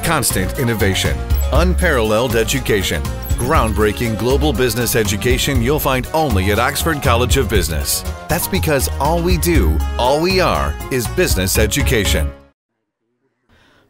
constant innovation, unparalleled education, groundbreaking global business education you'll find only at Oxford College of Business. That's because all we do, all we are, is business education.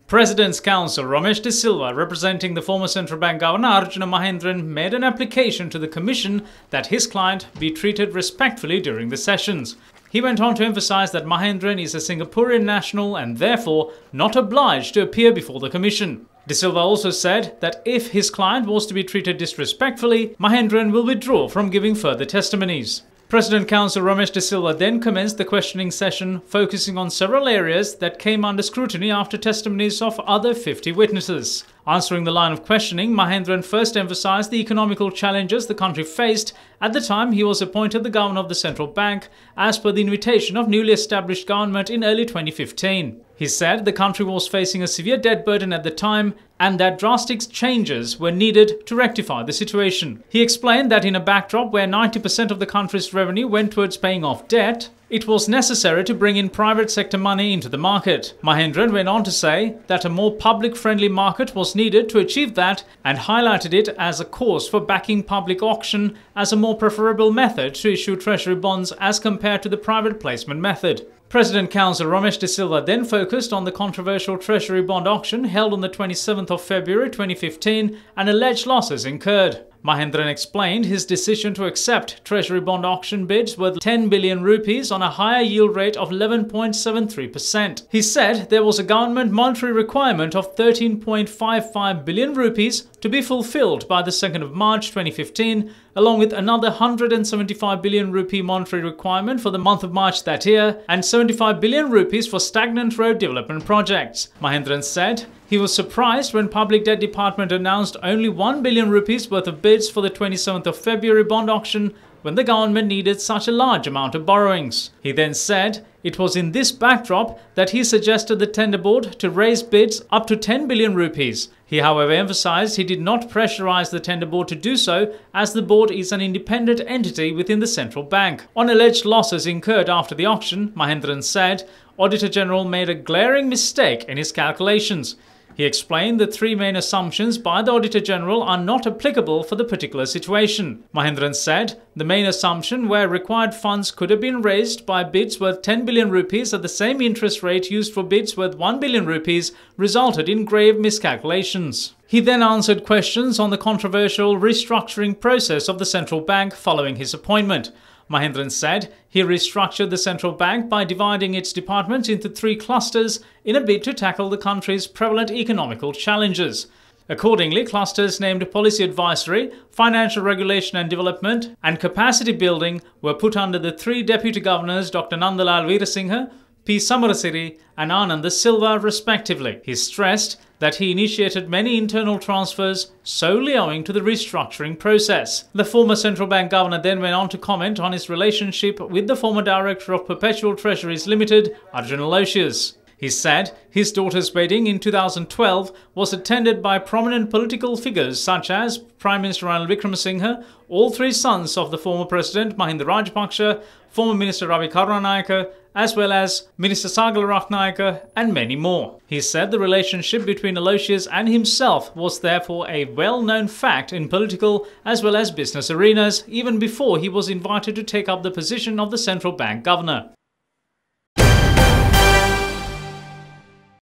President's Counsel Ramesh De Silva, representing the former Central Bank Governor Arjuna Mahendran, made an application to the Commission that his client be treated respectfully during the sessions. He went on to emphasize that Mahendran is a Singaporean national and therefore not obliged to appear before the Commission. De Silva also said that if his client was to be treated disrespectfully, Mahendran will withdraw from giving further testimonies. President Counsel Ramesh De Silva then commenced the questioning session, focusing on several areas that came under scrutiny after testimonies of other 50 witnesses. Answering the line of questioning, Mahendran first emphasized the economical challenges the country faced at the time he was appointed the governor of the central bank, as per the invitation of newly established government in early 2015. He said the country was facing a severe debt burden at the time and that drastic changes were needed to rectify the situation. He explained that in a backdrop where 90% of the country's revenue went towards paying off debt, it was necessary to bring in private sector money into the market. Mahendran went on to say that a more public-friendly market was needed to achieve that and highlighted it as a cause for backing public auction as a more preferable method to issue treasury bonds as compared to the private placement method. President Counsel Ramesh De Silva then focused on the controversial treasury bond auction held on the 27th of February 2015 and alleged losses incurred. Mahendran explained his decision to accept treasury bond auction bids worth 10 billion rupees on a higher yield rate of 11.73%. He said there was a government monetary requirement of 13.55 billion rupees to be fulfilled by the 2nd of March 2015, along with another 175 billion rupee monetary requirement for the month of March that year and 75 billion rupees for stagnant road development projects. Mahendran said he was surprised when Public Debt Department announced only 1 billion rupees worth of bids for the 27th of February bond auction when the government needed such a large amount of borrowings. He then said it was in this backdrop that he suggested the tender board to raise bids up to 10 billion rupees. He, however, emphasized he did not pressurize the tender board to do so, as the board is an independent entity within the central bank. On alleged losses incurred after the auction, Mahendran said Auditor General made a glaring mistake in his calculations. He explained the three main assumptions by the Auditor General are not applicable for the particular situation. Mahendran said the main assumption where required funds could have been raised by bids worth 10 billion rupees at the same interest rate used for bids worth 1 billion rupees resulted in grave miscalculations. He then answered questions on the controversial restructuring process of the central bank following his appointment. Mahendran said he restructured the central bank by dividing its departments into 3 clusters in a bid to tackle the country's prevalent economical challenges. Accordingly, clusters named Policy Advisory, Financial Regulation and Development, and Capacity Building were put under the 3 Deputy Governors Dr. Nandalal Veerasinghe, P. Samarasiri and Anand Silva respectively. He stressed that he initiated many internal transfers solely owing to the restructuring process. The former central bank governor then went on to comment on his relationship with the former director of Perpetual Treasuries Limited, Arjuna Mahendran. He said his daughter's wedding in 2012 was attended by prominent political figures such as Prime Minister Ranil Wickremesinghe, all 3 sons of the former President Mahinda Rajapaksa, former Minister Ravi Karunanayake, as well as Minister Sagala Ratnayake and many more. He said the relationship between Aloysius and himself was therefore a well-known fact in political as well as business arenas even before he was invited to take up the position of the central bank governor.